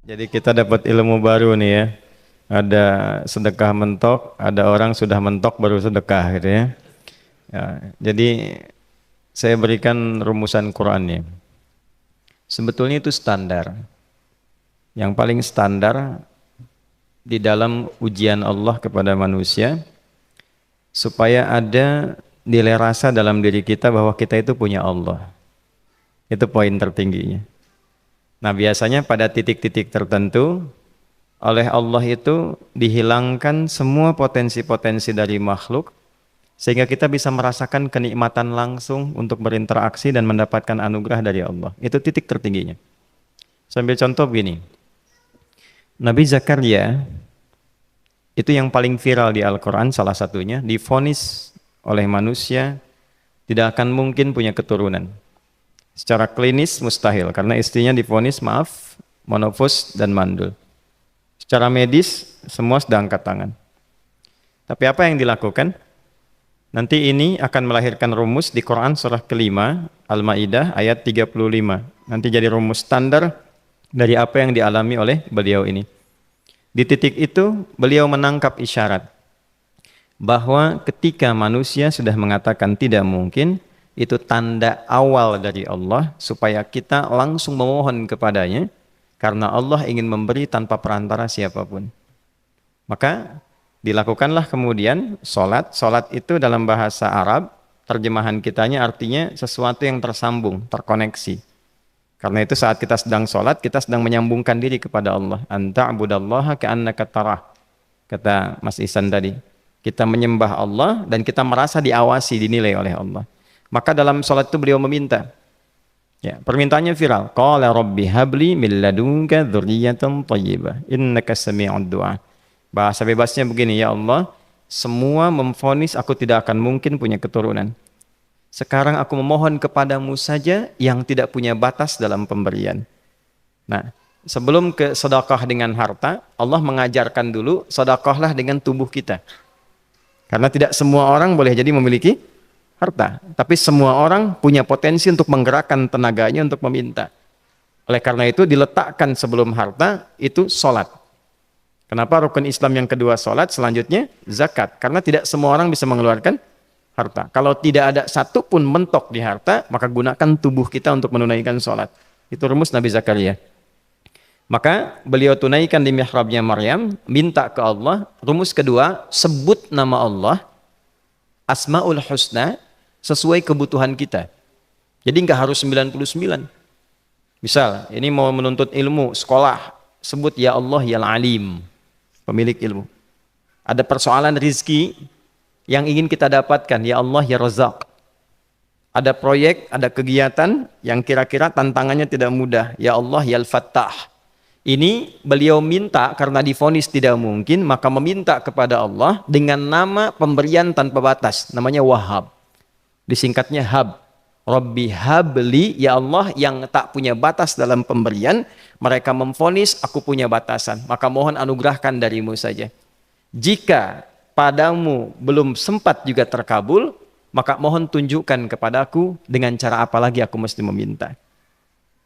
Jadi kita dapat ilmu baru nih ya. Ada sedekah mentok, ada orang sudah mentok baru sedekah gitu ya. Ya, jadi saya berikan rumusan Qur'annya. Sebetulnya itu standar. Yang paling standar di dalam ujian Allah kepada manusia supaya ada nilai rasa dalam diri kita bahwa kita itu punya Allah. Itu poin tertingginya. Nah, biasanya pada titik-titik tertentu oleh Allah itu dihilangkan semua potensi-potensi dari makhluk sehingga kita bisa merasakan kenikmatan langsung untuk berinteraksi dan mendapatkan anugerah dari Allah. Itu titik tertingginya. Sambil contoh begini. Nabi Zakaria itu yang paling viral di Al-Quran, salah satunya divonis oleh manusia tidak akan mungkin punya keturunan. Secara klinis mustahil karena istrinya divonis monofus dan mandul. Secara medis semua sudah angkat tangan. Tapi apa yang dilakukan? Nanti ini akan melahirkan rumus di Quran surah kelima Al-Maidah ayat 35. Nanti jadi rumus standar dari apa yang dialami oleh beliau ini. Di titik itu beliau menangkap isyarat bahwa ketika manusia sudah mengatakan tidak mungkin, itu tanda awal dari Allah supaya kita langsung memohon kepadanya karena Allah ingin memberi tanpa perantara siapapun. Maka dilakukanlah kemudian solat. Solat itu dalam bahasa Arab, terjemahan kitanya artinya sesuatu yang tersambung, terkoneksi. Karena itu saat kita sedang solat, kita sedang menyambungkan diri kepada Allah. Anta'budallaha ka'annaka tarah. Kata Mas Ihsan tadi. Kita menyembah Allah dan kita merasa diawasi, dinilai oleh Allah. Maka dalam sholat itu beliau meminta. Ya, permintaannya viral. Qala rabbi habli min ladunka dzurriyyatan thayyibah innaka sami'ud du'a. Bahasa bebasnya begini, ya Allah, semua memvonis aku tidak akan mungkin punya keturunan. Sekarang aku memohon kepadamu saja yang tidak punya batas dalam pemberian. Nah, sebelum ke sedekah dengan harta, Allah mengajarkan dulu sedekahlah dengan tubuh kita. Karena tidak semua orang boleh jadi memiliki harta, tapi semua orang punya potensi untuk menggerakkan tenaganya untuk meminta. Oleh karena itu diletakkan sebelum harta itu solat. Kenapa rukun Islam yang kedua solat, selanjutnya zakat? Karena tidak semua orang bisa mengeluarkan harta. Kalau tidak ada satu pun mentok di harta, maka gunakan tubuh kita untuk menunaikan solat. Itu rumus Nabi Zakaria. Maka beliau tunaikan di mihrabnya Maryam, minta ke Allah. Rumus kedua, sebut nama Allah, Asmaul Husna, sesuai kebutuhan kita. Jadi nggak harus 99. Misal, ini mau menuntut ilmu, sekolah, sebut ya Allah ya Alim, pemilik ilmu. Ada persoalan rizki yang ingin kita dapatkan, ya Allah ya Razak. Ada proyek, ada kegiatan yang kira-kira tantangannya tidak mudah, ya Allah ya Al-Fattah. Ini beliau minta karena divonis tidak mungkin, maka meminta kepada Allah dengan nama pemberian tanpa batas, namanya Wahhab. Disingkatnya Hab. Rabbi habli, ya Allah yang tak punya batas dalam pemberian, mereka memvonis aku punya batasan, maka mohon anugerahkan darimu saja. Jika padamu belum sempat juga terkabul, maka mohon tunjukkan kepadaku dengan cara apa lagi aku mesti meminta.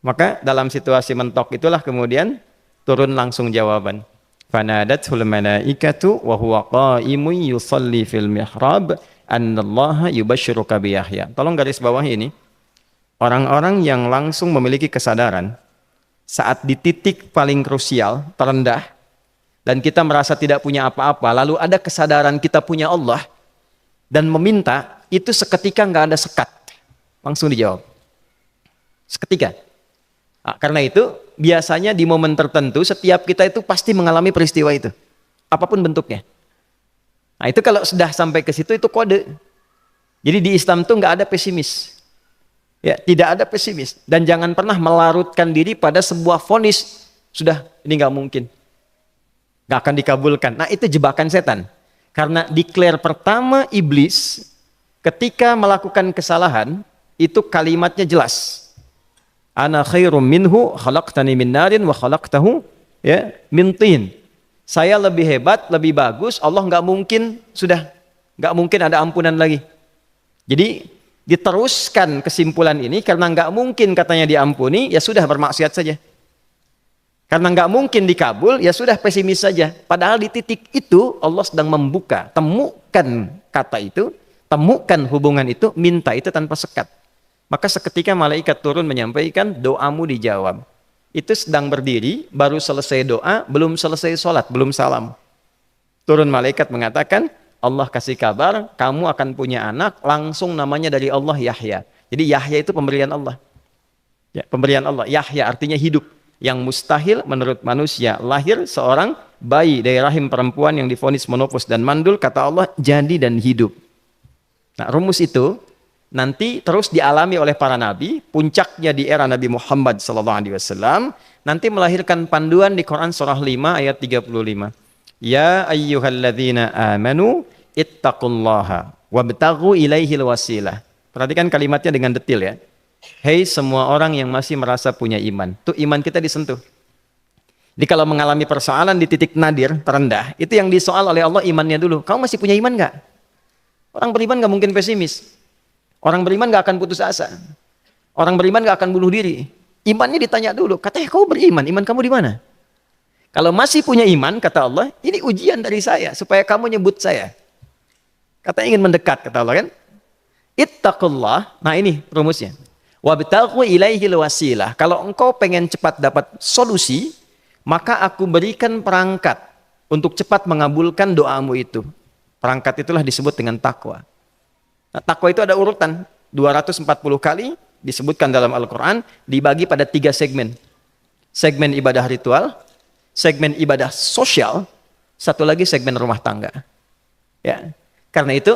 Maka dalam situasi mentok itulah kemudian turun langsung jawaban. Fanadathul malaikatu wa huwa qa'imun yusalli fil mihrab annallaha yubashshiruka bi Yahya. Tolong garis bawah ini. Orang-orang yang langsung memiliki kesadaran saat di titik paling krusial, terendah, dan kita merasa tidak punya apa-apa, lalu ada kesadaran kita punya Allah dan meminta, itu seketika nggak ada sekat. Langsung dijawab. Seketika. Nah, karena itu biasanya di momen tertentu setiap kita itu pasti mengalami peristiwa itu, apapun bentuknya. Nah itu kalau sudah sampai ke situ itu kode. Jadi di Islam itu nggak ada pesimis, ya tidak ada pesimis, dan jangan pernah melarutkan diri pada sebuah vonis sudah ini nggak mungkin, nggak akan dikabulkan. Nah itu jebakan setan. Karena declare pertama iblis ketika melakukan kesalahan itu kalimatnya jelas. Ana khairum minhu khalaqtani min narin wa khalaqtahu ya min tin. Saya lebih hebat, lebih bagus, Allah nggak mungkin, sudah nggak mungkin ada ampunan lagi. Jadi diteruskan kesimpulan ini karena nggak mungkin katanya diampuni, ya sudah bermaksiat saja. Karena nggak mungkin dikabul, ya sudah pesimis saja. Padahal di titik itu Allah sedang membuka. Temukan kata itu, temukan hubungan itu, minta itu tanpa sekat. Maka seketika malaikat turun menyampaikan, doamu dijawab. Itu sedang berdiri, baru selesai doa, belum selesai sholat, belum salam. Turun malaikat mengatakan, Allah kasih kabar, kamu akan punya anak, langsung namanya dari Allah Yahya. Jadi Yahya itu pemberian Allah. Ya, pemberian Allah. Yahya artinya hidup. Yang mustahil menurut manusia. Lahir seorang bayi dari rahim perempuan yang divonis menopause dan mandul, kata Allah, jadi dan hidup. Nah, rumus itu nanti terus dialami oleh para nabi, puncaknya di era Nabi Muhammad SAW, nanti melahirkan panduan di Quran surah 5 ayat 35. Ya ayyuhalladzina amanu ittaqullaha wabtaghu ilaihil wasilah. Perhatikan kalimatnya dengan detail ya. Hei semua orang yang masih merasa punya iman. Tuh iman kita disentuh. Jadi kalau mengalami persoalan di titik nadir, terendah, itu yang disoal oleh Allah imannya dulu. Kamu masih punya iman nggak? Orang beriman nggak mungkin pesimis. Orang beriman gak akan putus asa. Orang beriman gak akan bunuh diri. Imannya ditanya dulu. Katanya kau beriman, iman kamu di mana? Kalau masih punya iman, kata Allah, ini ujian dari saya supaya kamu nyebut saya. Katanya ingin mendekat, kata Allah kan? Ittaqullah. Nah ini rumusnya. Wabtaghu ilaihil wasilah. Kalau engkau pengen cepat dapat solusi, maka aku berikan perangkat untuk cepat mengabulkan doamu itu. Perangkat itulah disebut dengan takwa. Nah, takwa itu ada urutan 240 kali disebutkan dalam Al-Quran, dibagi pada 3 segmen. Segmen ibadah ritual, segmen ibadah sosial, satu lagi segmen rumah tangga. Ya, karena itu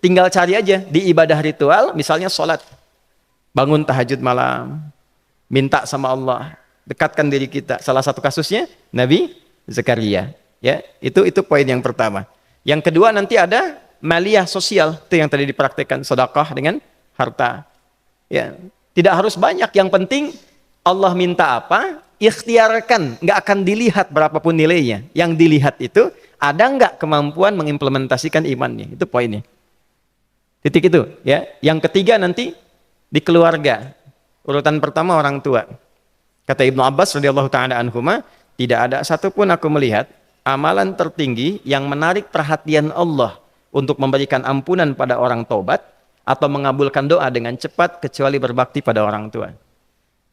tinggal cari aja di ibadah ritual, misalnya sholat, bangun tahajud malam, minta sama Allah, dekatkan diri kita. Salah satu kasusnya Nabi Zakaria. Ya, itu poin yang pertama. Yang kedua nanti ada maliyah sosial, itu yang tadi dipraktikkan, sedekah dengan harta. Ya, tidak harus banyak, yang penting Allah minta apa, ikhtiarkan, nggak akan dilihat berapapun nilainya. Yang dilihat itu ada nggak kemampuan mengimplementasikan imannya, itu poinnya. Titik itu, ya. Yang ketiga nanti di keluarga. Urutan pertama orang tua. Kata Ibnu Abbas radhiyallahu taala anhuma, tidak ada satupun aku melihat amalan tertinggi yang menarik perhatian Allah untuk memberikan ampunan pada orang taubat atau mengabulkan doa dengan cepat kecuali berbakti pada orang tua.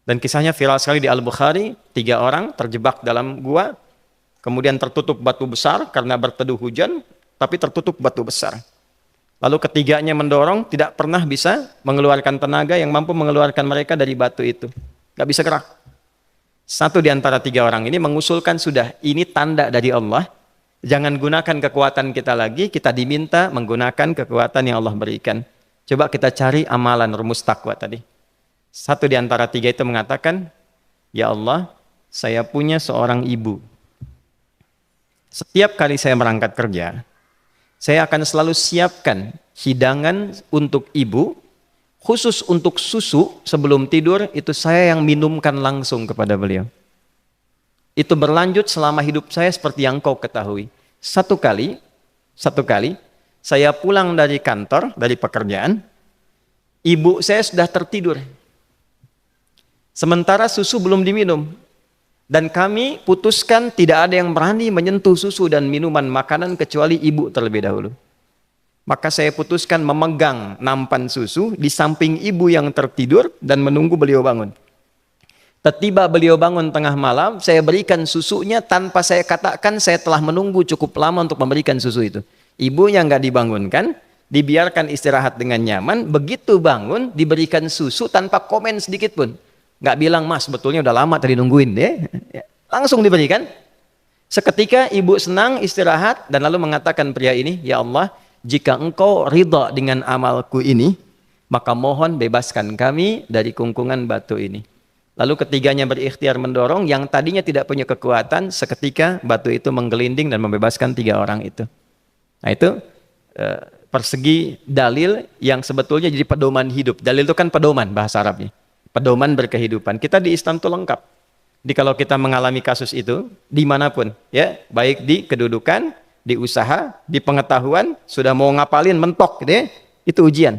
Dan kisahnya viral sekali di Al-Bukhari, 3 orang terjebak dalam gua, kemudian tertutup batu besar karena berteduh hujan, tapi tertutup batu besar. Lalu ketiganya mendorong, tidak pernah bisa mengeluarkan tenaga yang mampu mengeluarkan mereka dari batu itu. Gak bisa gerak. Satu di antara 3 orang ini mengusulkan, sudah, ini tanda dari Allah. Jangan gunakan kekuatan kita lagi, kita diminta menggunakan kekuatan yang Allah berikan. Coba kita cari amalan rumus takwa tadi. Satu di antara 3 itu mengatakan, ya Allah, saya punya seorang ibu. Setiap kali saya berangkat kerja, saya akan selalu siapkan hidangan untuk ibu, khusus untuk susu sebelum tidur, itu saya yang minumkan langsung kepada beliau. Itu berlanjut selama hidup saya seperti yang kau ketahui. Satu kali, saya pulang dari kantor, dari pekerjaan, ibu saya sudah tertidur. Sementara susu belum diminum. Dan kami putuskan tidak ada yang berani menyentuh susu dan minuman makanan kecuali ibu terlebih dahulu. Maka saya putuskan memegang nampan susu di samping ibu yang tertidur dan menunggu beliau bangun. Tiba beliau bangun tengah malam, saya berikan susunya tanpa saya katakan saya telah menunggu cukup lama untuk memberikan susu itu. Ibunya nggak dibangunkan, dibiarkan istirahat dengan nyaman, begitu bangun diberikan susu tanpa komen sedikit pun. Nggak bilang, mas sebetulnya udah lama tadi nungguin deh. Langsung diberikan. Seketika ibu senang istirahat dan lalu mengatakan pria ini, ya Allah, jika engkau ridha dengan amalku ini, maka mohon bebaskan kami dari kungkungan batu ini. Lalu ketiganya berikhtiar mendorong, yang tadinya tidak punya kekuatan, seketika batu itu menggelinding dan membebaskan 3 orang itu. Nah itu persegi dalil yang sebetulnya jadi pedoman hidup. Dalil itu kan pedoman bahasa Arabnya. Pedoman berkehidupan. Kita di Islam itu lengkap. Jadi kalau kita mengalami kasus itu, dimanapun, ya, baik di kedudukan, di usaha, di pengetahuan, sudah mau ngapalin, mentok, gitu ya, itu ujian.